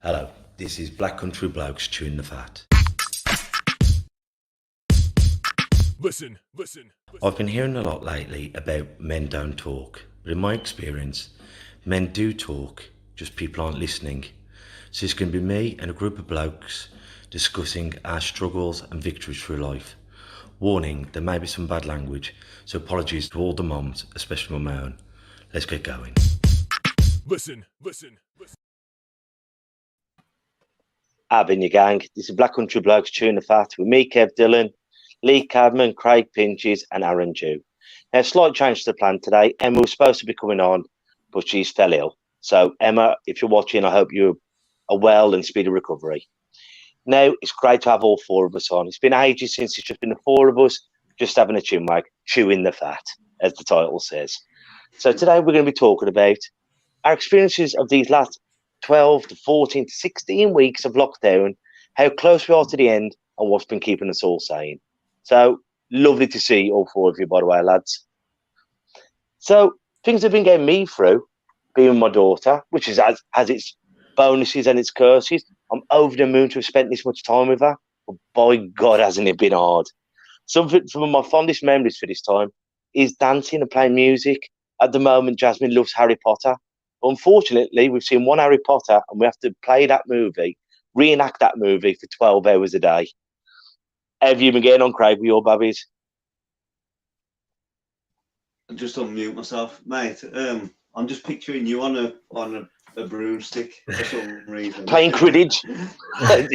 Hello, this is Black Country Blokes chewing the fat. Listen. I've been hearing a lot lately about men don't talk, but in my experience, men do talk, just people aren't listening. So it's going to be me and a group of blokes discussing our struggles and victories through life. Warning, there may be some bad language, so apologies to all the moms, especially my own. Let's get going. Listen. Abin your gang. This is Black Country Blokes chewing the fat with me, Kev Dillon, Lee Cadman, Craig Pinches, and Aaron Dew. Now, slight change to the plan today. Emma was supposed to be coming on, but she's fell ill. So, Emma, if you're watching, I hope you are well and speedy recovery. Now, it's great to have all four of us on. It's been ages since it's just been the four of us just having a chin wag, chewing the fat, as the title says. So today we're going to be talking about our experiences of these last 12 to 14 to 16 weeks of lockdown, how close we are to the end, and what's been keeping us all sane. So, lovely to see all four of you, by the way, lads. So, things have been getting me through, being with my daughter, which is has its bonuses and its curses. I'm over the moon to have spent this much time with her, but by God, hasn't it been hard. Some of my fondest memories for this time is dancing and playing music. At the moment, Jasmine loves Harry Potter. Unfortunately, we've seen one Harry Potter and we have to play that movie, reenact that movie for 12 hours a day. Have you been getting on, Craig, with your babbies? I just unmute myself, mate. I'm just picturing you on a broomstick for some reason. Playing Quidditch.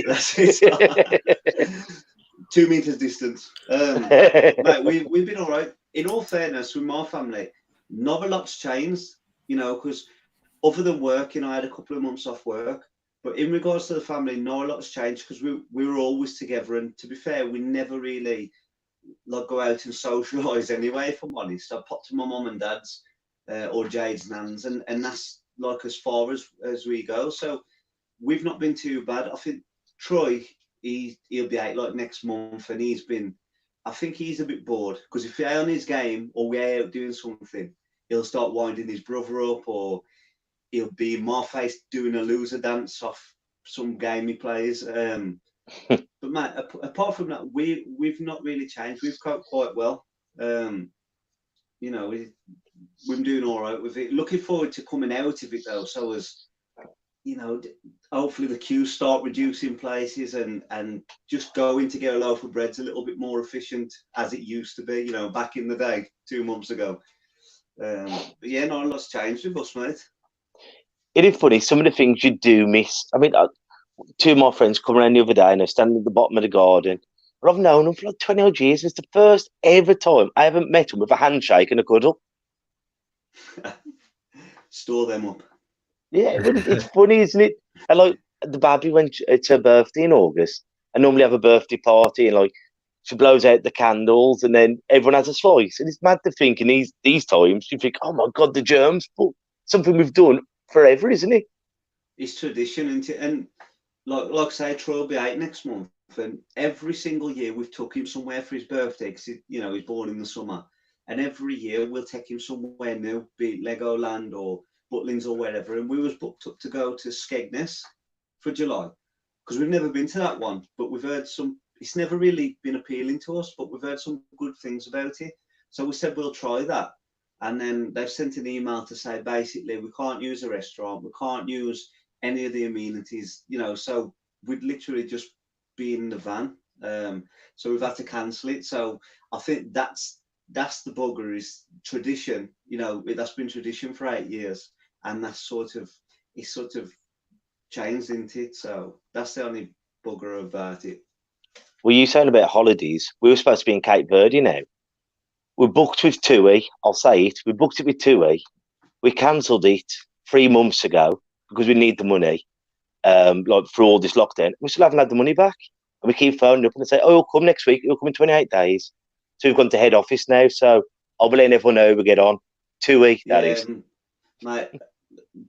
That's it. 2 meters distance. Mate, we've been all right. In all fairness, with my family, not a lot's changed, because other than work, I had a couple of months off work. But in regards to the family, not a lot's changed because we were always together. And to be fair, we never really go out and socialise anyway, if I'm honest. I popped to my mum and dad's or Jade's nan's, and that's as far as we go. So we've not been too bad. I think Troy, he'll be out next month, and I think he's a bit bored because if we're on his game or we're out doing something, he'll start winding his brother up, or he'll be in my face doing a loser dance off some game he plays. But Matt, apart from that, we've not really changed. We've coped quite well. We're doing all right with it. Looking forward to coming out of it though. So as hopefully the queues start reducing places and just going to get a loaf of bread's a little bit more efficient as it used to be. Back in the day, 2 months ago. But yeah, not a lot's changed with us, mate. It is funny, some of the things you do miss. I mean, two of my friends come around the other day and they're standing at the bottom of the garden. But I've known them for 20 odd years. It's the first ever time I haven't met them with a handshake and a cuddle. Store them up. Yeah, but it's funny, isn't it? And the baby, when it's her birthday in August, I normally have a birthday party and she blows out the candles and then everyone has a slice. And it's mad to think in these times, you think, oh my God, the germs, but something we've done forever, isn't it? It's tradition, isn't it? And like I say, Troy will be 8 next month, and every single year we've took him somewhere for his birthday because he's born in the summer, and every year we'll take him somewhere new, be it Legoland or Butlins or wherever. And we was booked up to go to Skegness for July because we've never been to that one, but we've heard it's never really been appealing to us, but we've heard some good things about it. So we said we'll try that. And then they've sent an email to say, basically, we can't use a restaurant. We can't use any of the amenities, so we'd literally just be in the van. So we've had to cancel it. So I think that's the bugger is tradition. That's been tradition for 8 years. And it's sort of changed, isn't it? So that's the only bugger about it. Well, you saying about holidays, we were supposed to be in Cape Verde now. We booked with TUI, I'll say it. We booked it with TUI. We cancelled it 3 months ago because we need the money, through all this lockdown. We still haven't had the money back. And we keep phoning up and they say, oh, you'll come next week. You'll come in 28 days. So we've gone to head office now. So I'll be letting everyone know we get on. TUI, that is. Mate,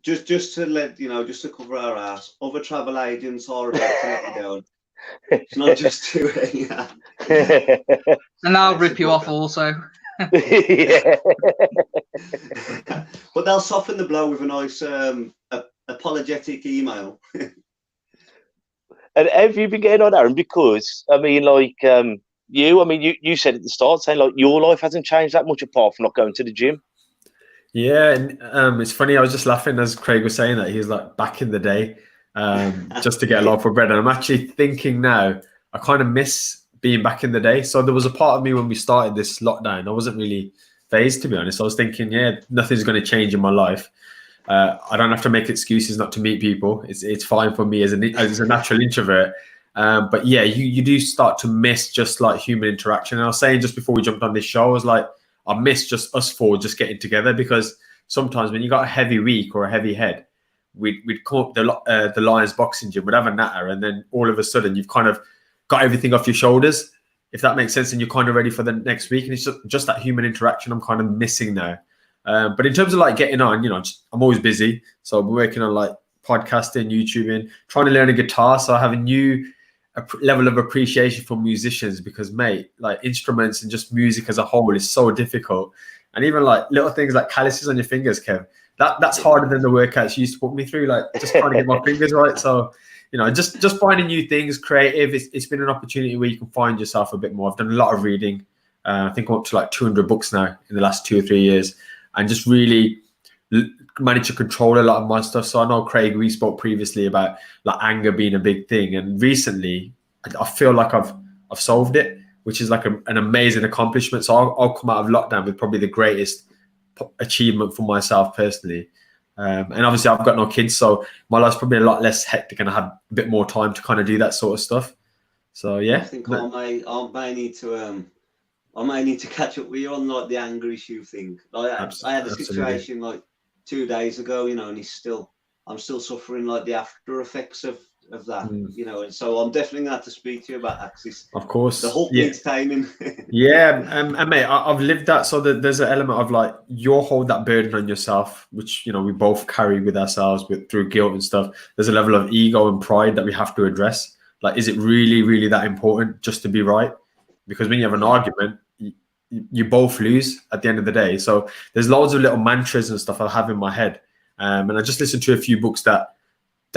just to let just to cover our ass, other travel agents are about to let you down. It's not just TUI. And I'll rip you off also. Yeah. But they'll soften the blow with a nice apologetic email. And have you been getting on, Aaron? Because I mean, like you said at the start, saying like your life hasn't changed that much apart from not going to the gym. Yeah, and it's funny. I was just laughing as Craig was saying that. He was like, back in the day, just to get a loaf of bread. And I'm actually thinking now, I kind of miss being back in the day. So there was a part of me when we started this lockdown, I wasn't really phased, to be honest. I was thinking, yeah, nothing's going to change in my life. I don't have to make excuses not to meet people. It's fine for me as a natural introvert. But yeah, you do start to miss just like human interaction. And I was saying just before we jumped on this show, I was like, I miss just us four just getting together, because sometimes when you got a heavy week or a heavy head, we'd come up the Lions boxing gym, we'd have a natter, and then all of a sudden you've kind of got everything off your shoulders, if that makes sense, and you're kind of ready for the next week. And it's just that human interaction I'm kind of missing now. But in terms of like getting on, I'm always busy. So we're working on like podcasting, YouTubing, trying to learn a guitar. So I have a new level of appreciation for musicians, because mate, like instruments and just music as a whole is so difficult. And even like little things like calluses on your fingers, Kev, that's harder than the workouts you used to put me through, like just trying to get my fingers right. So just finding new things, creative. It's been an opportunity where you can find yourself a bit more. I've done a lot of reading. I think I'm up to like 200 books now in the last 2 or 3 years, and just really manage to control a lot of my stuff. So I know, Craig, we spoke previously about like anger being a big thing, and recently I feel like I've solved it, which is like an amazing accomplishment. So I'll come out of lockdown with probably the greatest achievement for myself personally. And obviously I've got no kids, so my life's probably a lot less hectic, and I have a bit more time to kind of do that sort of stuff. So yeah, I think I may need to catch up with you on like the anger issue thing. Like I had a situation like 2 days ago, and I'm still suffering like the after effects of that, and so I'm definitely gonna have to speak to you about that, because of course the whole needs timing. Yeah, and mate, I've lived that. So there's an element of like, you'll hold that burden on yourself, which we both carry with ourselves through guilt and stuff. There's a level of ego and pride that we have to address. Like, is it really, really that important just to be right? Because when you have an argument, you both lose at the end of the day. So there's loads of little mantras and stuff I have in my head, and I just listened to a few books that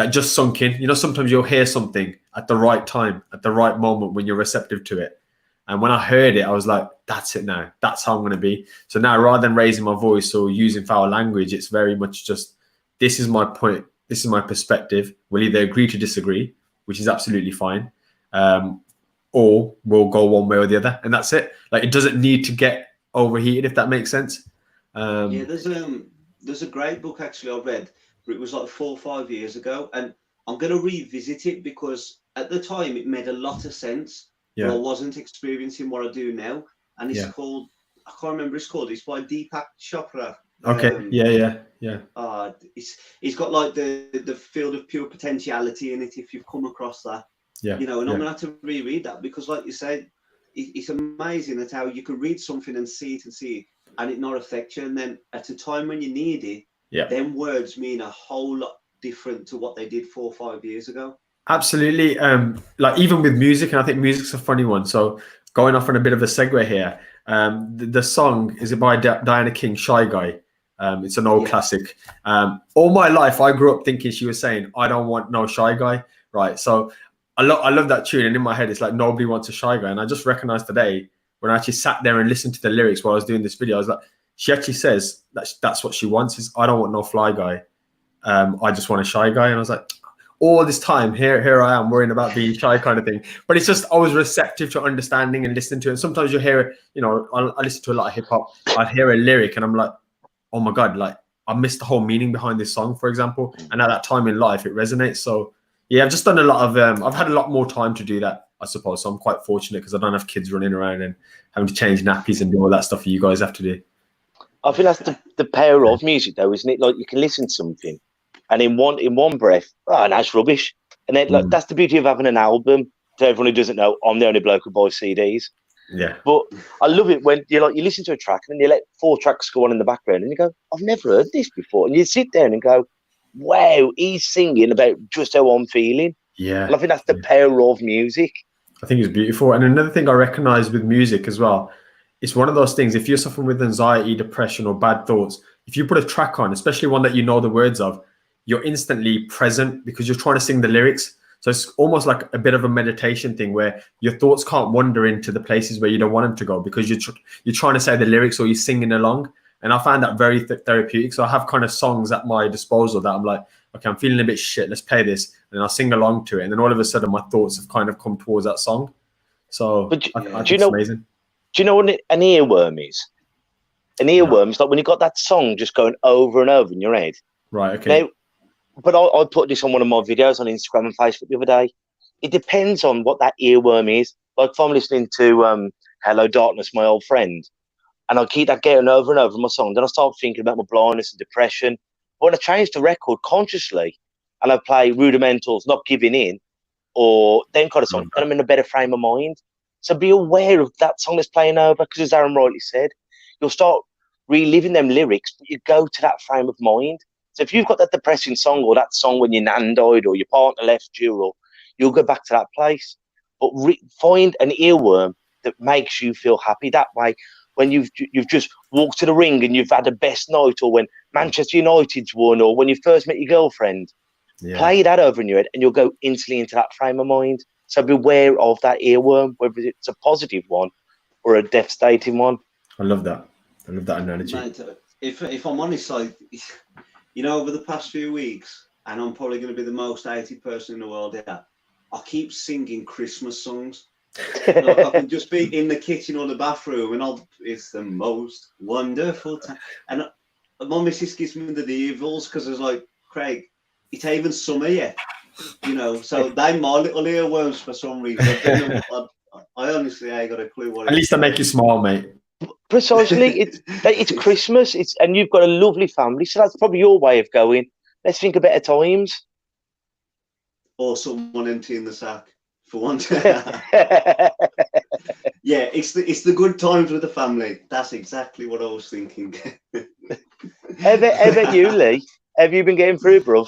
just sunk in. Sometimes you'll hear something at the right time, at the right moment, when you're receptive to it. And when I heard it, I was like, that's it now. That's how I'm going to be. So now, rather than raising my voice or using foul language, it's very much just, this is my point. This is my perspective. We'll either agree to disagree, which is absolutely fine, or we'll go one way or the other. And that's it. Like, it doesn't need to get overheated, if that makes sense. Yeah, there's a great book actually I read. It was like 4 or 5 years ago, and I'm going to revisit it because at the time it made a lot of sense. Yeah. But I wasn't experiencing what I do now, and it's called, I can't remember it's called. It's by Deepak Chopra. Okay. Yeah. It's got like the field of pure potentiality in it, if you've come across that. Yeah. And I'm gonna have to reread that, because like you said, it's amazing at how you can read something and see it and it not affect you, and then at a time when you need it, them words mean a whole lot different to what they did 4 or 5 years ago. Absolutely. Like, even with music, and I think music's a funny one. So going off on a bit of a segue here, the song is by Diana King, Shy Guy. It's an old classic. All my life I grew up thinking she was saying, I don't want no shy guy, right? So I love that tune, and in my head it's like, nobody wants a shy guy. And I just recognized today, when I actually sat there and listened to the lyrics while I was doing this video, I was like, she actually says that's what she wants, is, I don't want no fly guy, I just want a shy guy. And I was like, all this time here I am worrying about being shy, kind of thing. But it's just, I was receptive to understanding and listening to it. And sometimes you'll hear, I listen to a lot of hip hop, I'd hear a lyric and I'm like, oh my God, like, I missed the whole meaning behind this song, for example. And at that time in life, it resonates. So yeah, I've just done a lot of, I've had a lot more time to do that, I suppose. So I'm quite fortunate, because I don't have kids running around and having to change nappies and do all that stuff you guys have to do. I think that's the power of music, though, isn't it? Like, you can listen to something, and in one breath, that's rubbish. And then, like, that's the beauty of having an album. To everyone who doesn't know, I'm the only bloke who buys CDs. Yeah. But I love it when you listen to a track and then you let 4 tracks go on in the background and you go, I've never heard this before. And you sit there and go, wow, he's singing about just how I'm feeling. Yeah. And I think that's the power of music. I think it's beautiful. And another thing I recognize with music as well, it's one of those things, if you're suffering with anxiety, depression, or bad thoughts, if you put a track on, especially one that you know the words of, you're instantly present, because you're trying to sing the lyrics. So it's almost like a bit of a meditation thing where your thoughts can't wander into the places where you don't want them to go because you're trying to say the lyrics or you're singing along. And I find that very therapeutic. So I have kind of songs at my disposal that I'm like, okay, I'm feeling a bit shit. Let's play this. And I'll sing along to it. And then all of a sudden my thoughts have kind of come towards that song. So I think it's amazing. Do you know what an earworm is? An earworm is like when you got that song just going over and over in your head. Right, okay. Now, but I put this on one of my videos on Instagram and Facebook the other day. It depends on what that earworm is. Like if I'm listening to Hello Darkness, My Old Friend, and I keep that going over and over in my song, then I start thinking about my blindness and depression. But when I change the record consciously and I play Rudimentals, Not Giving In, or them kind of song, then I'm in a better frame of mind. So be aware of that song that's playing over, because as Aaron rightly said, you'll start reliving them lyrics, but you go to that frame of mind. So if you've got that depressing song or that song when your nan died or your partner left you, or you'll go back to that place. But find an earworm that makes you feel happy. That way, when you've just walked to the ring and you've had the best night, or when Manchester United's won, or when you first met your girlfriend, play that over in your head and you'll go instantly into that frame of mind. So beware of that earworm, whether it's a positive one or a devastating one. I love that. I love that analogy. Mate, if I'm honest, like, over the past few weeks, and I'm probably going to be the most 80 person in the world here, I keep singing Christmas songs. Like, I can just be in the kitchen or the bathroom, and it's the most wonderful time. And my missus gives me the evils because it's like, Craig, it's even summer yet, So they're my little earworms for some reason. I honestly ain't got a clue what. At least I make you smile, mate. Precisely, it's Christmas. And you've got a lovely family, so that's probably your way of going. Let's think of better times. Or someone emptying the sack for one. Yeah, it's the good times with the family. That's exactly what I was thinking. How about you, Lee? Have you been getting through it, bruv?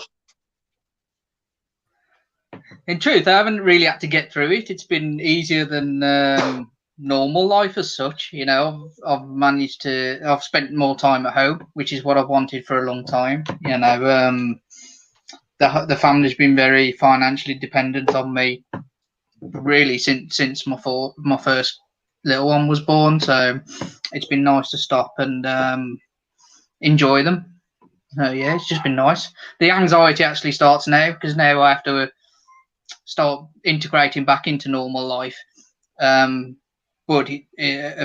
In truth, I haven't really had to get through it. It's been easier than normal life as such. I've managed to. I've spent more time at home, which is what I've wanted for a long time. The family's been very financially dependent on me, really, since my first little one was born. So it's been nice to stop and enjoy them. Yeah, it's just been nice. The anxiety actually starts now, because now I have to start integrating back into normal life. But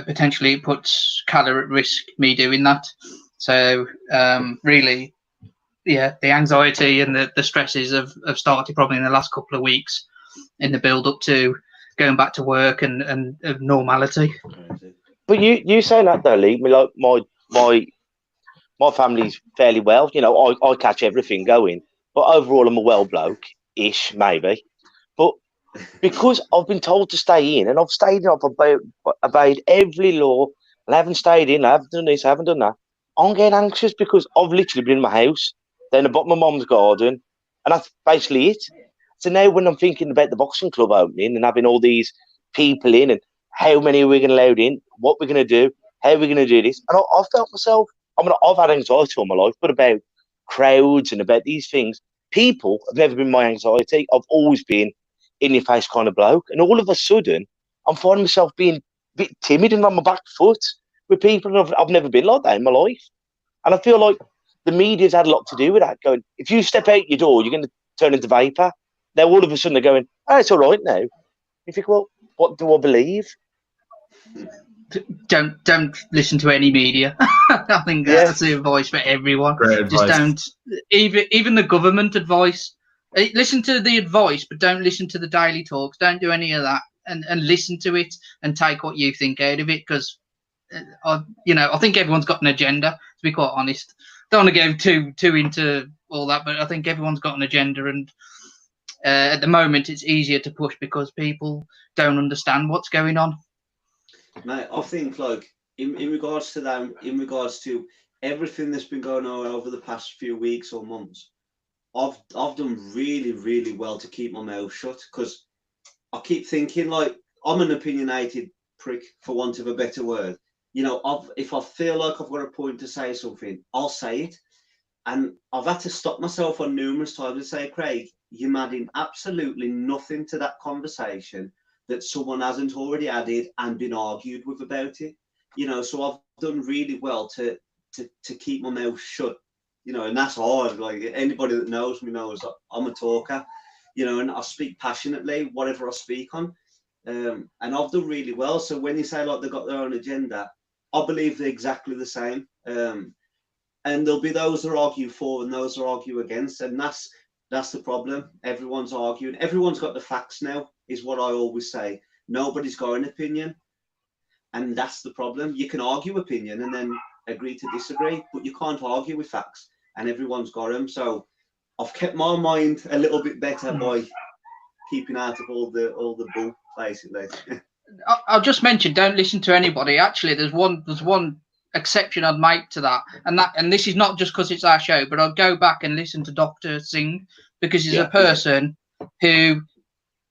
potentially it puts Calla at risk, me doing that. So really, yeah, the anxiety and the stresses have started probably in the last couple of weeks in the build up to going back to work and normality. But you saying that though, Lee, like my family's fairly well. I catch everything going, but overall I'm a well bloke-ish, maybe. But because I've been told to stay in, and I've stayed in, I've obeyed every law, and I haven't stayed in, I haven't done this, I haven't done that, I'm getting anxious because I've literally been in my house, then I bought my mum's garden, and that's basically it. So now when I'm thinking about the boxing club opening and having all these people in, and how many are we going to allow in, what we're going to do, how we're going to do this, and I felt myself, I've had anxiety all my life, but about crowds and about these things, people have never been my anxiety. I've always been in-your-face kind of bloke. And all of a sudden, I'm finding myself being a bit timid and on my back foot with people. And I've never been like that in my life. And I feel like the media's had a lot to do with that. Going, if you step out your door, you're going to turn into vapor. Now, all of a sudden, they're going, oh, it's all right now. You think, well, what do I believe? Don't listen to any media. I think that's the advice for everyone. Just don't. Even the government advice. Listen to the advice, but don't listen to the daily talks. Don't do any of that, and listen to it and take what you think out of it. Because I think everyone's got an agenda. To be quite honest, don't want to go too into all that, but I think everyone's got an agenda, and at the moment it's easier to push because people don't understand what's going on. Mate, I think like in regards to that, in regards to everything that's been going on over the past few weeks or months, I've done really, really well to keep my mouth shut, because I keep thinking, like, I'm an opinionated prick, for want of a better word. If I feel like I've got a point to say something, I'll say it. And I've had to stop myself on numerous times and say, Craig, you're adding absolutely nothing to that conversation that someone hasn't already added and been argued with about it. So I've done really well to keep my mouth shut, and that's hard. Like, anybody that knows me knows that I'm a talker, and I speak passionately, whatever I speak on. And I've done really well. So when you say like they've got their own agenda, I believe they're exactly the same. And there'll be those that argue for and those that argue against, and that's the problem. Everyone's arguing. Everyone's got the facts now, is what I always say. Nobody's got an opinion, and that's the problem. You can argue opinion and then agree to disagree, but you can't argue with facts, and everyone's got them. So I've kept my mind a little bit better by keeping out of all the bull, basically. I'll just mention, don't listen to anybody. Actually, there's one exception I'd make to that, and this is not just because it's our show, but I'd go back and listen to Dr. Singh, because he's a person who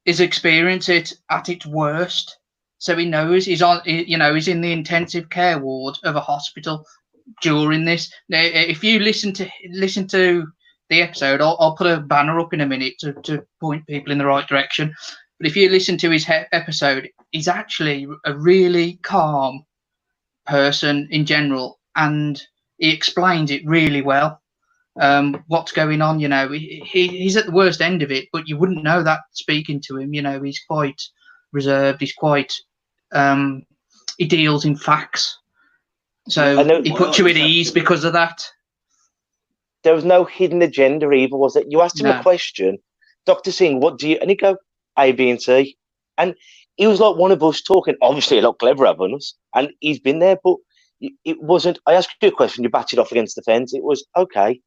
is experienced it at its worst. So he knows he's in the intensive care ward of a hospital during this. Now, if you listen to the episode, I'll put a banner up in a minute to point people in the right direction. But if you listen to his episode, he's actually a really calm person in general, and he explains it really well. What's going on? He's at the worst end of it, but you wouldn't know that speaking to him. He's quite reserved. He's quite he deals in facts, so he puts you at ease because of that. There was no hidden agenda either, was it? You asked him a question, Dr. Singh, what do you, and he'd go A, B, and C, and he was like one of us talking, obviously a lot cleverer than us, and he's been there, but it wasn't, I asked you a question, you batted off against the fence. It was, okay,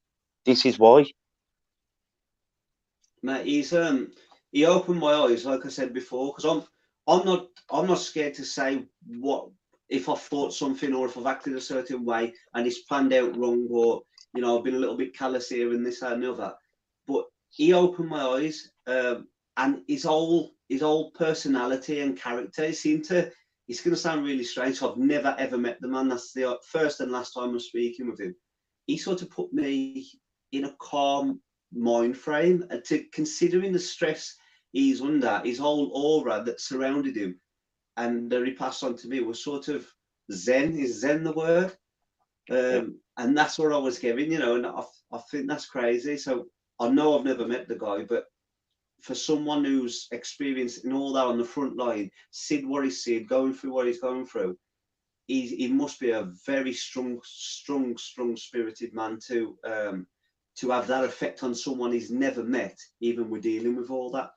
this is why. Mate, he opened my eyes, like I said before, because I'm not scared to say what, if I thought something or if I've acted a certain way and it's planned out wrong, or I've been a little bit callous here and this and the other. But he opened my eyes, and his whole personality and character, it's going to sound really strange. I've never ever met the man. That's the first and last time I'm speaking with him. He sort of put me in a calm mind frame, to considering the stress he's under, his whole aura that surrounded him, and that he passed on to me was sort of zen. Is zen the word? And that's what I was giving, and I think that's crazy. So I know I've never met the guy, but for someone who's experienced in all that on the front line, seen what he's seen, going through what he's going through, he must be a very strong spirited man to have that effect on someone he's never met, even with dealing with all that.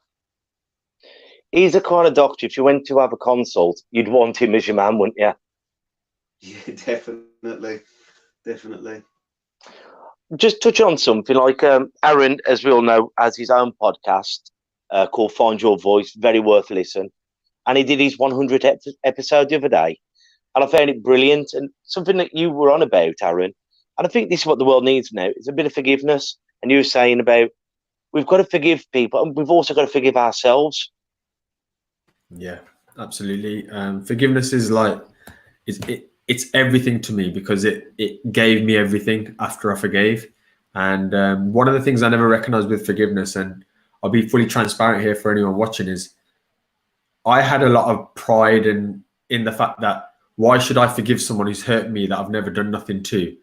He's the kind of doctor, if you went to have a consult, you'd want him as your man, wouldn't you? Yeah, definitely. Just touch on something like Aaron, as we all know, has his own podcast called Find Your Voice, very worth a listen. And he did his 100th episode the other day. And I found it brilliant, and something that you were on about, Aaron. And I think this is what the world needs now. It's a bit of forgiveness. And you were saying about, we've got to forgive people, and we've also got to forgive ourselves. Yeah, absolutely. Forgiveness is like, it's everything to me, because it gave me everything after I forgave. And one of the things I never recognized with forgiveness, and I'll be fully transparent here for anyone watching, is I had a lot of pride in the fact that, why should I forgive someone who's hurt me that I've never done nothing to?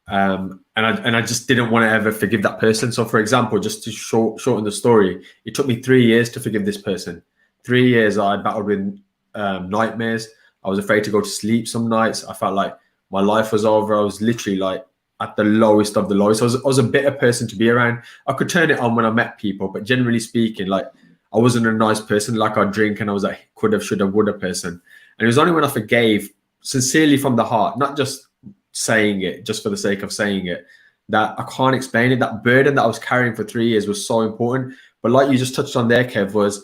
And I just didn't want to ever forgive that person. So, for example, just to shorten the story, it took me 3 years to forgive this person. 3 years I battled with nightmares. I was afraid to go to sleep some nights. I felt like my life was over. I was literally like at the lowest of the lowest. I was a bitter person to be around. I could turn it on when I met people, but generally speaking, like, I wasn't a nice person. Like, I'd drink and I was like coulda, shoulda, woulda person. And it was only when I forgave sincerely from the heart, not just saying it just for the sake of saying it, that I can't explain it. That burden that I was carrying for 3 years was so important. But like you just touched on there, Kev, was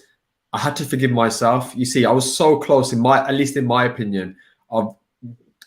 I had to forgive myself. You see, I was so close, at least in my opinion, of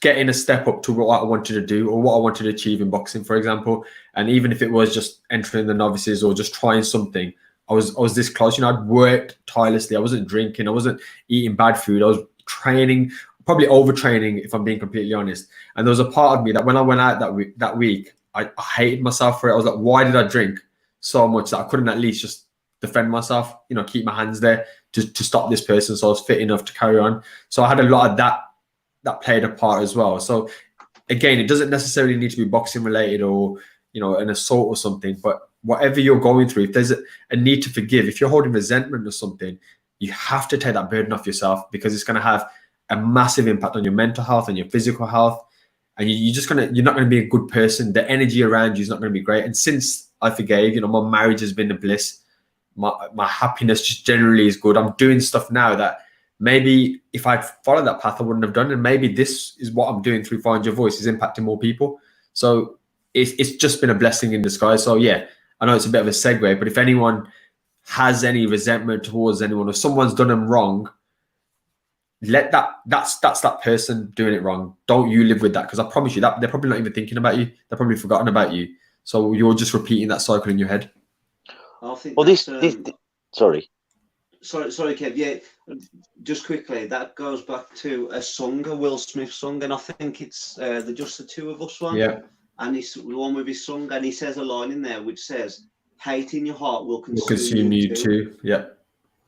getting a step up to what I wanted to do or what I wanted to achieve in boxing, for example. And even if it was just entering the novices or just trying something, I was this close. I'd worked tirelessly. I wasn't drinking. I wasn't eating bad food. I was training, probably overtraining, if I'm being completely honest. And there was a part of me that when I went out that week, I hated myself for it. I was like, why did I drink so much that I couldn't at least just defend myself, keep my hands there to stop this person, so I was fit enough to carry on. So I had a lot of that played a part as well. So again, it doesn't necessarily need to be boxing related or an assault or something, but whatever you're going through, if there's a need to forgive, if you're holding resentment or something, you have to take that burden off yourself, because it's going to have a massive impact on your mental health and your physical health, and you're not going to be a good person. The energy around you is not going to be great. And since I forgave, my marriage has been a bliss. My happiness just generally is good. I'm doing stuff now that maybe if I'd followed that path, I wouldn't have done. And maybe this is what I'm doing through Find Your Voice, is impacting more people. So it's just been a blessing in disguise. So yeah, I know it's a bit of a segue, but if anyone has any resentment towards anyone, or someone's done them wrong, that's that person doing it wrong. Don't you live with that, because I promise you that they're probably not even thinking about you. They're probably forgotten about you. So you're just repeating that cycle in your head. I think. Well, sorry, Kev. Yeah, just quickly, that goes back to a song, a Will Smith song, and I think it's the Just the Two of Us one. Yeah. And it's the one with his song, and he says a line in there which says, "Hate in your heart will consume you too." Yeah.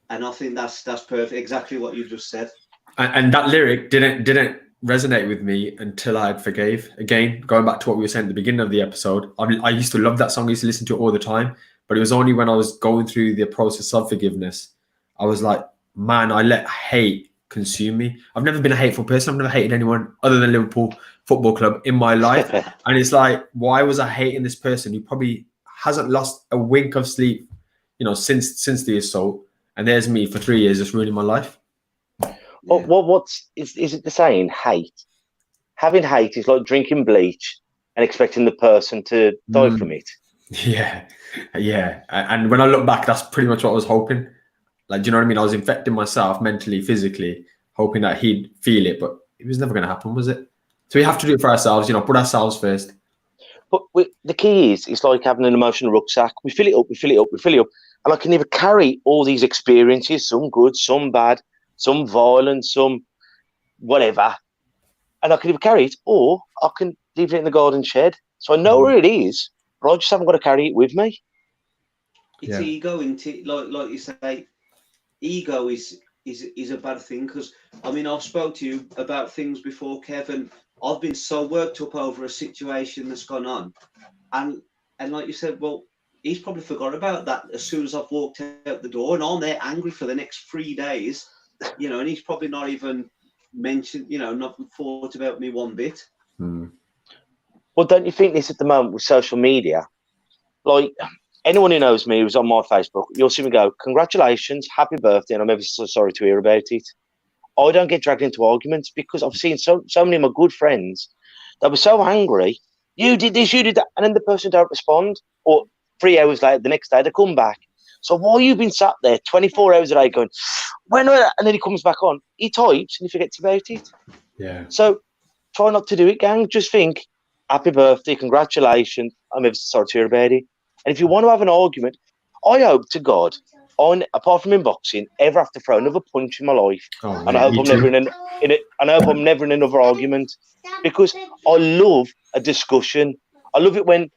And I think that's perfect. Exactly what you just said. And that lyric didn't resonate with me until I had forgave. Again, going back to what we were saying at the beginning of the episode, I used to love that song. I used to listen to it all the time. But it was only when I was going through the process of forgiveness, I was like, man, I let hate consume me. I've never been a hateful person. I've never hated anyone other than Liverpool Football Club in my life. And it's like, why was I hating this person who probably hasn't lost a wink of sleep, since the assault? And there's me for 3 years just ruining my life. Well, is it the saying, hate? Having hate is like drinking bleach and expecting the person to die from it. Yeah. And when I look back, that's pretty much what I was hoping. Like, do you know what I mean? I was infecting myself mentally, physically, hoping that he'd feel it, but it was never going to happen, was it? So we have to do it for ourselves, put ourselves first. But the key is, it's like having an emotional rucksack. We fill it up. And I can either carry all these experiences, some good, some bad, some violent, some whatever. And I can either carry it, or I can leave it in the garden shed. So I know where it is, but I just haven't got to carry it with me. It's ego, into like you say, ego is a bad thing, because I've spoke to you about things before, Kevin. I've been so worked up over a situation that's gone on, and like you said, well, he's probably forgot about that as soon as I've walked out the door, and I'm there angry for the next 3 days, and he's probably not even mentioned, not thought about me one bit. Well, don't you think this at the moment with social media? Like, anyone who knows me who's on my Facebook, you'll see me go, congratulations, happy birthday, and I'm ever so sorry to hear about it. I don't get dragged into arguments, because I've seen so many of my good friends that were so angry, you did this, you did that, and then the person don't respond, or 3 hours later, the next day, they come back. So while you've been sat there 24 hours a day going, when, and then he comes back on, he types and he forgets about it. Yeah. So try not to do it, gang. Just think, happy birthday, congratulations, I'm ever so sorry to hear about it. And if you want to have an argument, I hope to God, apart from in boxing, ever have to throw another punch in my life. And I hope I'm never in another argument, because I love a discussion. I love it when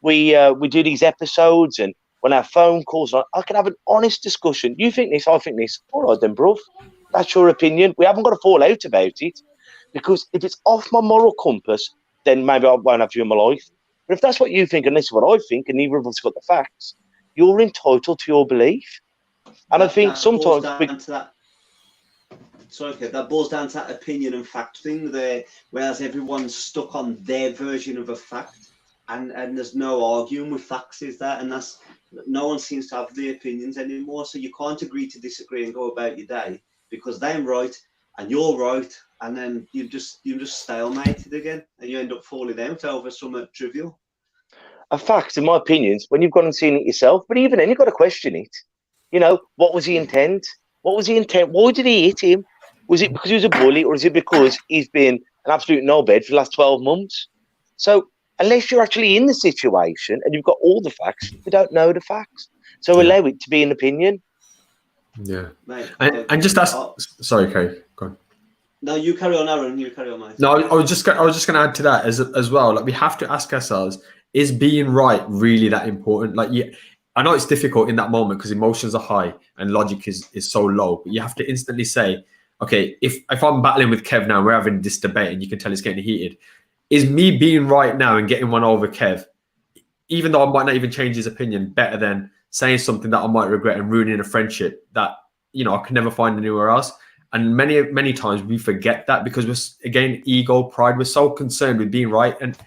we do these episodes, and when our phone calls, I can have an honest discussion. You think this, I think this. All right then, bruv. That's your opinion. We haven't got to fall out about it, because if it's off my moral compass, then maybe I won't have you in my life. But if that's what you think, and this is what I think, and neither of us got the facts, you're entitled to your belief. And I think sometimes that boils down to that opinion and fact thing there, whereas everyone's stuck on their version of a fact, and there's no arguing with facts, is that? And that's, no one seems to have the opinions anymore, so you can't agree to disagree and go about your day, because they're right and you're right, and then you just stalemated again, and you end up falling out over something trivial. A fact, in my opinions, when you've gone and seen it yourself, but even then you've got to question it. What was the intent? What was the intent? Why did he hit him? Was it because he was a bully, or is it because he's been an absolute knobhead for the last 12 months? So unless you're actually in the situation and you've got all the facts, you don't know the facts. So allow it to be an opinion. Yeah. Mate, and just ask. Sorry, Kerry. Go on. No, you carry on, Aaron. You carry on, mate. No, I was just going to add to that as well. Like, we have to ask ourselves, is being right really that important? Like, yeah, I know it's difficult in that moment because emotions are high and logic is so low, but you have to instantly say, okay, if I'm battling with Kev now, we're having this debate and you can tell it's getting heated. Is me being right now and getting one over Kev, even though I might not even change his opinion, better than saying something that I might regret and ruining a friendship that, you know, I could never find anywhere else? And many times we forget that because we're, again, ego, pride, we're so concerned with being right. And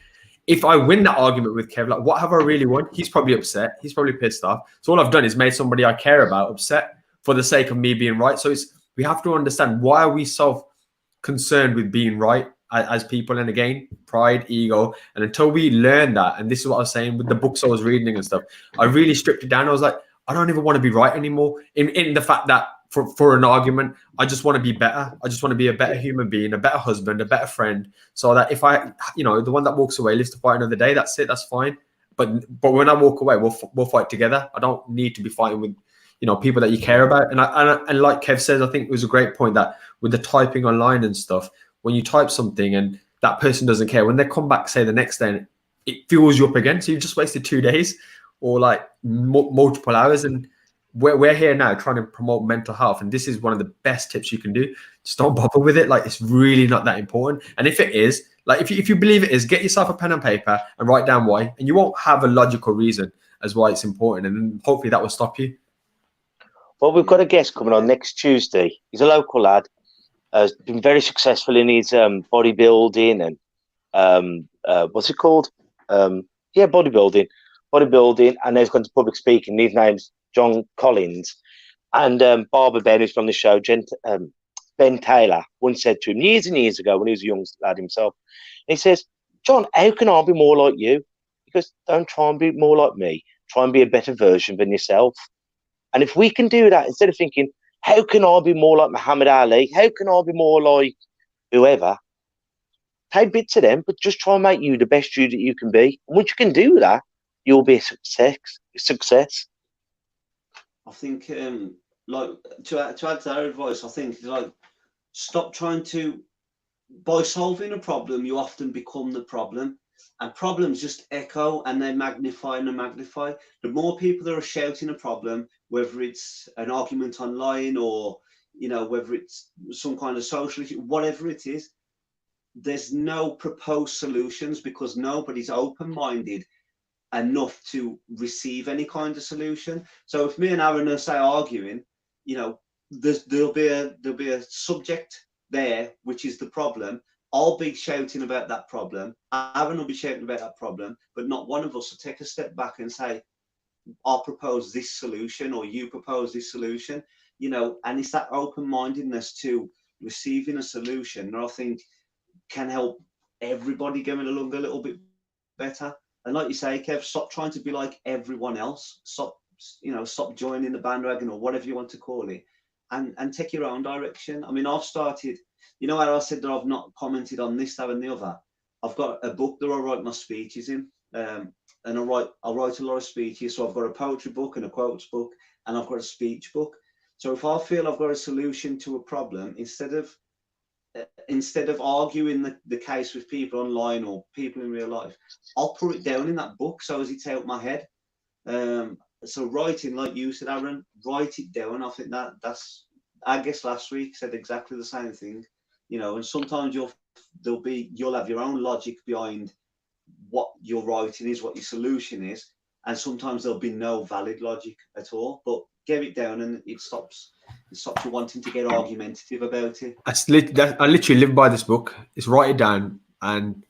if I win that argument with Kev, like, what have I really won? He's probably upset. He's probably pissed off. So all I've done is made somebody I care about upset for the sake of me being right. So we have to understand, why are we so concerned with being right as people? And again, pride, ego. And until we learn that, and this is what I was saying with the books I was reading and stuff, I really stripped it down. I was like, I don't even want to be right anymore. In the fact that for an argument, I just want to be better. I just want to be a better human being, a better husband, a better friend. So that if I, you know, the one that walks away lives to fight another day, that's it, that's fine. But when I walk away, we'll fight together. I don't need to be fighting with, you know, people that you care about. And like Kev says, I think it was a great point that with the typing online and stuff, when you type something and that person doesn't care, when they come back, say the next day, it fuels you up again. So you've just wasted 2 days or like multiple hours. And we're here now trying to promote mental health, and this is one of the best tips you can do. Just don't bother with it. Like, it's really not that important. And if it is, like, if you believe it is, get yourself a pen and paper and write down why, and you won't have a logical reason as why it's important, and hopefully that will stop you. Well, we've got a guest coming on next Tuesday. He's a local lad, has been very successful in his bodybuilding and what's it called? Bodybuilding, and he's gone to public speaking. His name's John Collins, and Barber Ben, who's from the show, Ben Taylor, once said to him years and years ago when he was a young lad himself, he says, John, how can I be more like you? He goes, don't try and be more like me. Try and be a better version than yourself. And if we can do that, instead of thinking, how can I be more like Muhammad Ali? How can I be more like whoever? Take bits of them, but just try and make you the best you that you can be. And once you can do that, you'll be a success. I think, like, to add to that advice, I think, like, stop trying to, by solving a problem, you often become the problem, and problems just echo and they magnify and they magnify. The more people that are shouting a problem, whether it's an argument online or, you know, whether it's some kind of social issue, whatever it is, there's no proposed solutions because nobody's open-minded enough to receive any kind of solution. So if me and Aaron are, say, arguing, you know, there'll be a subject there, which is the problem. I'll be shouting about that problem. Aaron will be shouting about that problem, but not one of us will take a step back and say, I'll propose this solution or you propose this solution, you know. And it's that open-mindedness to receiving a solution that I think can help everybody going along a little bit better. And like you say, Kev, stop trying to be like everyone else. Stop joining the bandwagon or whatever you want to call it, and take your own direction. I mean, I've started, you know, how I said that I've not commented on this, that, and the other. I've got a book that I write my speeches in, and I write a lot of speeches. So I've got a poetry book and a quotes book, and I've got a speech book. So if I feel I've got a solution to a problem, instead of arguing the case with people online or people in real life, I'll put it down in that book so as it's out my head. So writing, like you said, Aaron, write it down. I think that's, I guess last week said exactly the same thing, you know. And sometimes you'll have your own logic behind what your writing is, what your solution is, and sometimes there'll be no valid logic at all. But get it down, and it stops you wanting to get argumentative about it. I literally live by this book. It's write it down and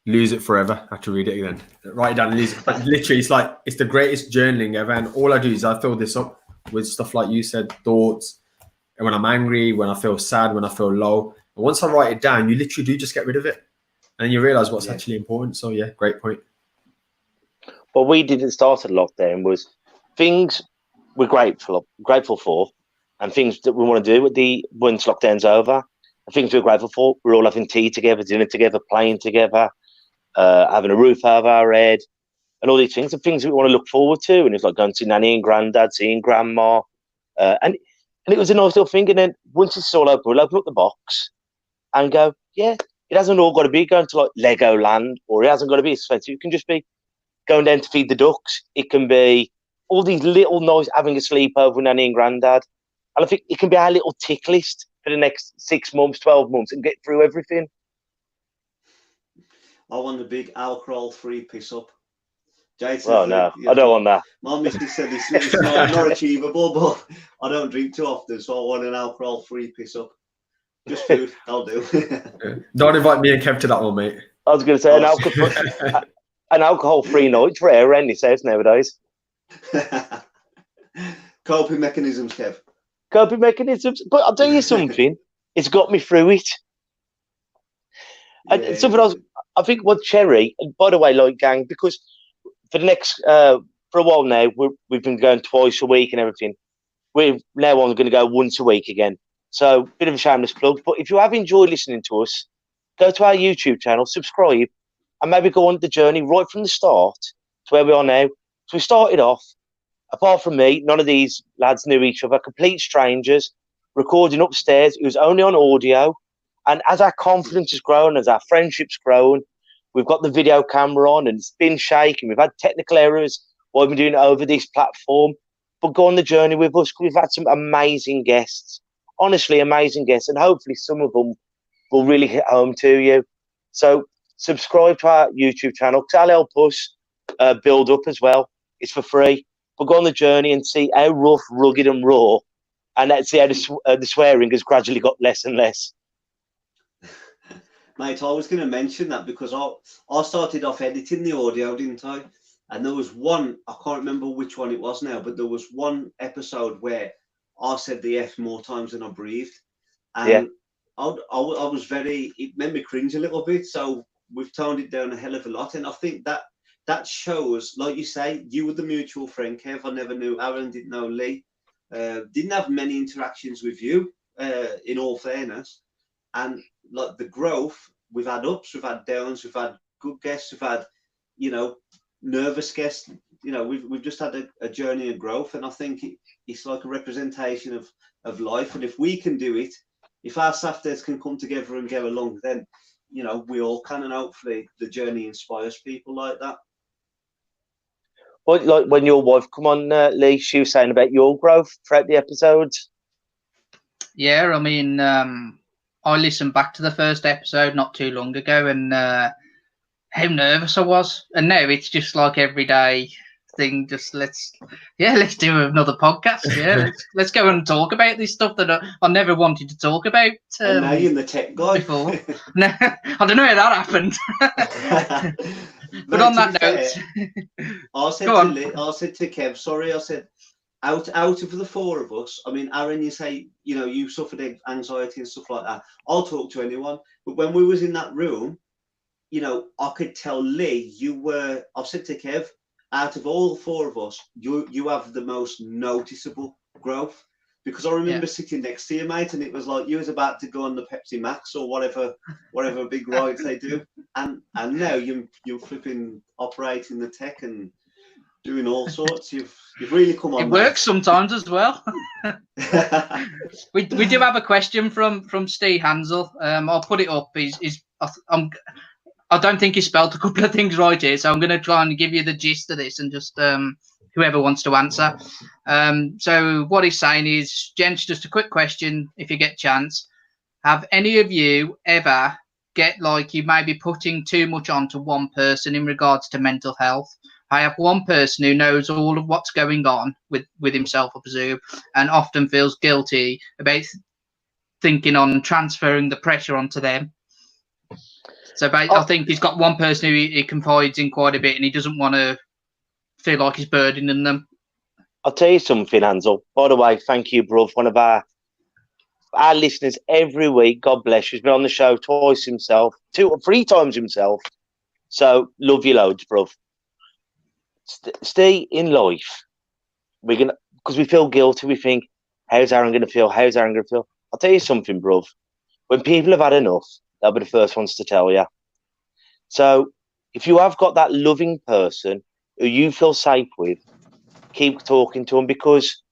lose it forever. I have to read it again. Write it down and lose it. But literally, it's the greatest journaling ever. And all I do is I fill this up with stuff like you said, thoughts. And when I'm angry, when I feel sad, when I feel low. And once I write it down, you literally do just get rid of it. And you realise what's actually important. So yeah, great point. What we didn't start at lockdown was things we're grateful for, and things that we want to do once lockdown's over. And things we're grateful for, we're all having tea together, dinner together, playing together, having a roof over our head, and all these things, and things that we want to look forward to. And it's like going to see Nanny and Granddad, seeing Grandma, and it was a nice little thing. And then once it's all open, we'll open up the box and go, yeah, it hasn't all got to be going to like Legoland, or it hasn't got to be expensive. It can just be going down to feed the ducks. It can be all these little nice, having a sleepover with Nanny and Grandad. And I think it can be our little tick list for the next 6 months, 12 months and get through everything. I want a big alcohol-free piss-up. Jason, Oh, no, I don't want that. My missus said it's not achievable, but I don't drink too often, so I want an alcohol-free piss-up. Just food, I'll do. Don't invite me and Kev to that one, mate. I was going to say an alcohol-free night's rare in this house nowadays. Coping mechanisms, Kev. Coping mechanisms. But I'll tell you something. It's got me through it. And Yeah, something else, I think what Cherry, and by the way, like gang, because for the next, for a while now, we've been going twice a week and everything. We're now on going to go once a week again. So, bit of a shameless plug. But if you have enjoyed listening to us, go to our YouTube channel, subscribe, and maybe go on the journey right from the start to where we are now. So we started off, apart from me, none of these lads knew each other, complete strangers, recording upstairs. It was only on audio. And as our confidence has grown, as our friendship's grown, we've got the video camera on and it's been shaking. We've had technical errors while we've been doing it over this platform. But go on the journey with us. We've had some amazing guests. Honestly, amazing guests. And hopefully some of them will really hit home to you. So subscribe to our YouTube channel because that'll help us build up as well. It's for free. But go on the journey and see how rough, rugged and raw. And let's see how the swearing has gradually got less and less. Mate, I was going to mention that because I started off editing the audio, didn't I? And there was one, I can't remember which one it was now, but there was one episode where I said the F more times than I breathed. And yeah. I was it made me cringe a little bit. So we've toned it down a hell of a lot. And I think that shows, like you say, you were the mutual friend, Kev. I never knew Aaron, didn't know Lee. Didn't have many interactions with you, in all fairness. And like the growth, we've had ups, we've had downs, we've had good guests, we've had, nervous guests. We've just had a journey of growth, and I think it's like a representation of life. And if we can do it, if our Saturdays can come together and get along, then we all can, and hopefully the journey inspires people like that. Well, like when your wife come on, Lee, she was saying about your growth throughout the episodes. Yeah, I mean, I listened back to the first episode not too long ago, and how nervous I was. And now it's just like everyday thing. Just let's do another podcast. Yeah, let's go and talk about this stuff that I never wanted to talk about. And now you're the tech guy. Before. No, I don't know how that happened. But on that note, I said to Kev, sorry, I said, out of the four of us, I mean, Aaron, you say, you suffered anxiety and stuff like that. I'll talk to anyone. But when we was in that room, I could tell Lee, I've said to Kev, out of all four of us, you have the most noticeable growth. Because I remember sitting next to you, mate, and it was like you was about to go on the Pepsi Max or whatever big rides they do. And now you're flipping operating the tech and doing all sorts. You've really come on. It works sometimes as well. we do have a question from Steve Hansel. I'll put it up. I don't think he spelled a couple of things right here, so I'm going to try and give you the gist of this and just whoever wants to answer. So what he's saying is, gents, just a quick question if you get a chance. Have any of you ever get like you may be putting too much onto one person in regards to mental health? I have one person who knows all of what's going on with himself, I presume, and often feels guilty about thinking on transferring the pressure onto them. So I think he's got one person who he confides in quite a bit, and he doesn't want to feel like he's burdening them. I'll tell you something, Hansel. By the way, thank you, bruv. One of our listeners every week. God bless you. He's been on the show twice himself, 2 or 3 times himself. So love you loads, bruv. Stay in life. Because we feel guilty. We think, how's Aaron going to feel? How's Aaron going to feel? I'll tell you something, bruv. When people have had enough, they'll be the first ones to tell you. So if you have got that loving person who you feel safe with, keep talking to them, because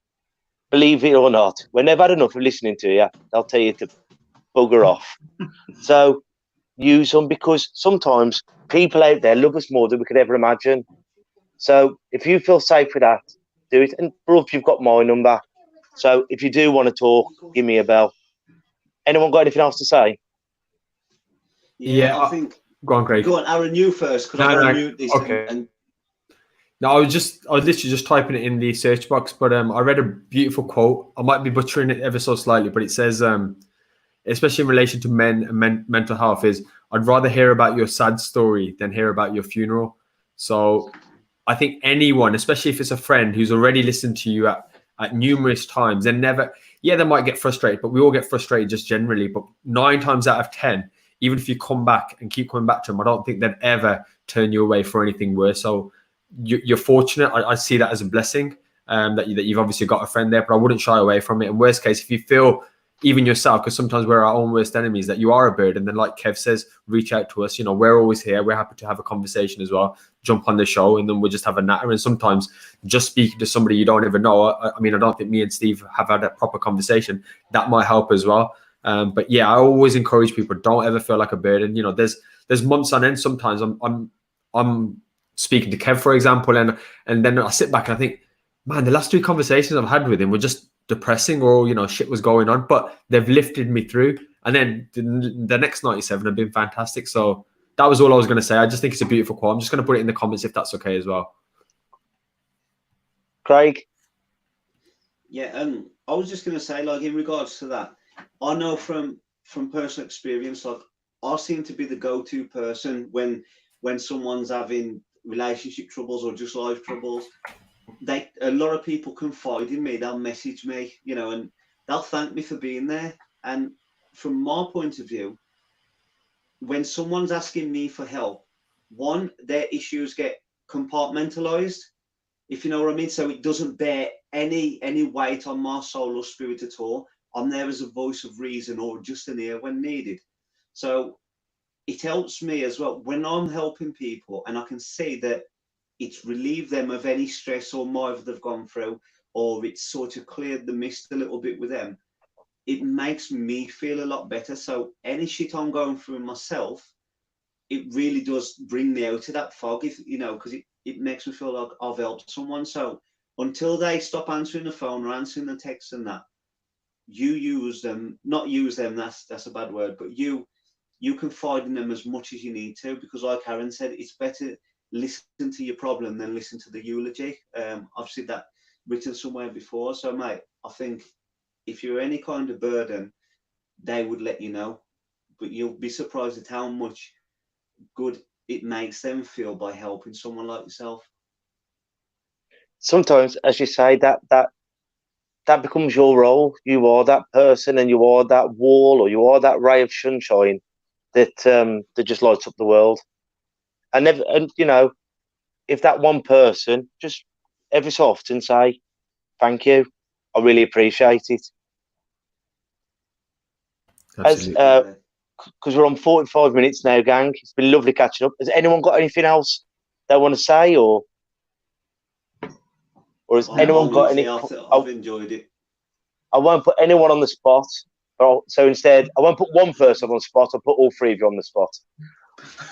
believe it or not, when they've had enough of listening to you, they'll tell you to bugger off. So use them, because sometimes people out there love us more than we could ever imagine. So if you feel safe with that, do it. And Bruv, you've got my number. So if you do want to talk, give me a bell. Anyone got anything else to say? Yeah, I think. Go on, Craig. Go on, Aaron, you first, because I'm going to mute this. Okay. And No, I was literally just typing it in the search box, but I read a beautiful quote. I might be butchering it ever so slightly, but it says, especially in relation to men and mental health, is I'd rather hear about your sad story than hear about your funeral. So I think anyone, especially if it's a friend who's already listened to you at numerous times, and they might get frustrated, but we all get frustrated just generally. But 9 times out of 10, even if you come back and keep coming back to them, I don't think they'd ever turn you away for anything worse. So you're fortunate. I see that as a blessing that you've obviously got a friend there, but I wouldn't shy away from it. And worst case, if you feel even yourself, because sometimes we're our own worst enemies, that you are a burden, then like Kev says, reach out to us. You know, we're always here. We're happy to have a conversation as well. Jump on the show and then we'll just have a natter. And sometimes just speaking to somebody you don't even know. I mean, I don't think me and Steve have had a proper conversation. That might help as well. But yeah, I always encourage people, don't ever feel like a burden. You know, there's months on end. Sometimes I'm speaking to Kev, for example, and then I sit back and I think, man, the last 2 conversations I've had with him were just depressing, or you know, shit was going on, but they've lifted me through. And then the next 97 have been fantastic. So that was all I was going to say. I just think it's a beautiful quote. I'm just going to put it in the comments if that's okay as well. Craig? yeah, I was just going to say, like, in regards to that, I know from personal experience, like, I seem to be the go-to person when someone's having relationship troubles or just life troubles. A lot of people confide in me. They'll message me, you know, and they'll thank me for being there. And from my point of view, when someone's asking me for help, one, their issues get compartmentalized, if you know what I mean. So it doesn't bear any weight on my soul or spirit at all. I'm there as a voice of reason or just an ear when needed. So it helps me as well when I'm helping people and I can see that it's relieved them of any stress or might they've gone through, or it's sort of cleared the mist a little bit with them. It makes me feel a lot better. So any shit I'm going through myself, it really does bring me out of that fog, if you know, because it makes me feel like I've helped someone. So until they stop answering the phone or answering the text and that, you use them, not use them, that's a bad word, but you confide in them as much as you need to, because like Aaron said, it's better listen to your problem than listen to the eulogy. I've seen that written somewhere before. So mate, I think if you're any kind of burden, they would let you know, but you'll be surprised at how much good it makes them feel by helping someone like yourself. Sometimes, as you say, that becomes your role. You are that person, and you are that wall, or you are that ray of sunshine that just lights up the world. And you know, if that one person just every so often say, "Thank you, I really appreciate it." Absolutely. As because we're on 45 minutes now, gang. It's been lovely catching up. Has anyone got anything else they want to say, or has anyone got any? I've enjoyed it. I won't put anyone on the spot. So instead, I won't put one person on the spot. I'll put all 3 of you on the spot.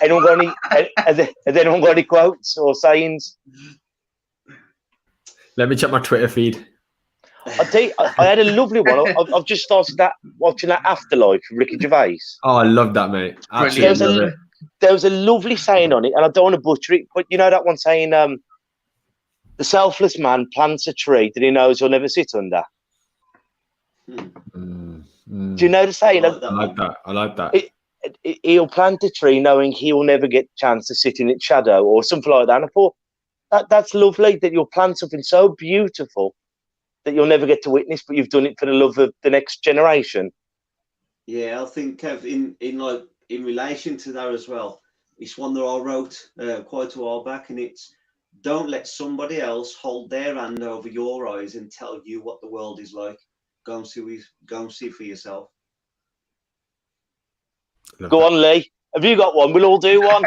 Anyone got any? Has anyone got any quotes or sayings? Let me check my Twitter feed. I had a lovely one. I've just started watching that Afterlife from Ricky Gervais. Oh, I love that, mate. Absolutely love it. There was a lovely saying on it, and I don't want to butcher it, but you know that one saying, the selfless man plants a tree that he knows he'll never sit under. Do you know the saying? I like that. He'll plant a tree knowing he'll never get a chance to sit in its shadow or something like that. And I thought, that's lovely, that you'll plant something so beautiful that you'll never get to witness, but you've done it for the love of the next generation. Yeah, I think, Kev, in relation to that as well, it's one that I wrote quite a while back, and it's, don't let somebody else hold their hand over your eyes and tell you what the world is like. Go and see for yourself. Go on, Lee. Have you got one? We'll all do one.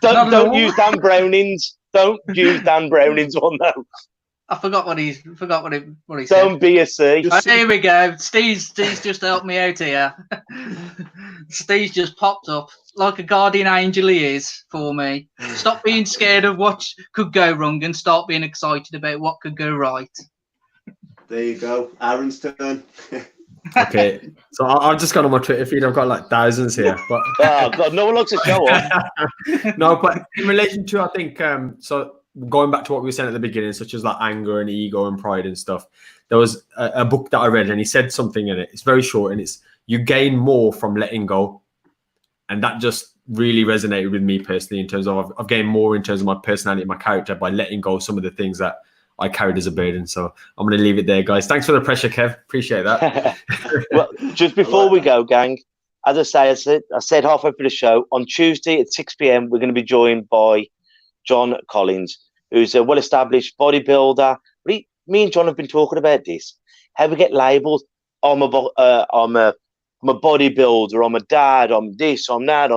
Don't use Dan Browning's. Don't use Dan Browning's one though. I forgot what he said. Don't be a C. Oh, here we go. Steve's just helped me out here. Steve's just popped up like a guardian angel he is for me. Stop being scared of what could go wrong and start being excited about what could go right. There you go. Aaron's turn. Okay, so I've just got on my Twitter feed. I've got like thousands here, but Oh, God, no one looks to show up. no. But in relation to, I think, so going back to what we were saying at the beginning, such as like anger and ego and pride and stuff. There was a book that I read, and he said something in it. It's very short, and it's you gain more from letting go, and that just really resonated with me personally. In terms of I've gained more in terms of my personality, and my character by letting go of some of the things that I carried as a burden. So I'm going to leave it there, guys. Thanks for the pressure, Kev. Appreciate that. Well, just before we go, gang, as I said halfway through the show, on Tuesday at 6 p.m, we're going to be joined by John Collins, who's a well-established bodybuilder. Me and John have been talking about this. How we get labelled, I'm a bodybuilder, I'm a dad, I'm this, I'm that.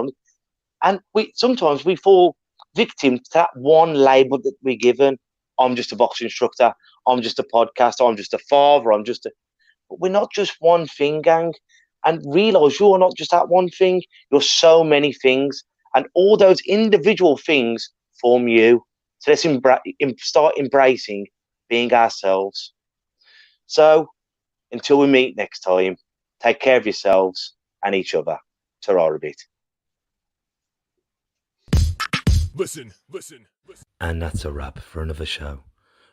And sometimes we fall victim to that one label that we're given. I'm just a boxing instructor. I'm just a podcaster. I'm just a father. But we're not just one thing, gang. And realise you're not just that one thing. You're so many things. And all those individual things form you. So let's start embracing being ourselves. So until we meet next time, take care of yourselves and each other. Ta-ra a bit. Listen. And that's a wrap for another show.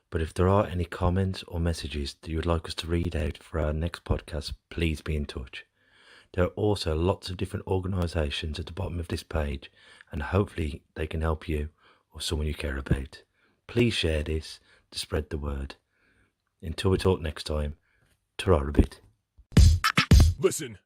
But if there are any comments or messages that you would like us to read out for our next podcast, please be in touch. There are also lots of different organisations at the bottom of this page, and hopefully they can help you or someone you care about. Please share this to spread the word. Until we talk next time, ta-ra a bit. Listen.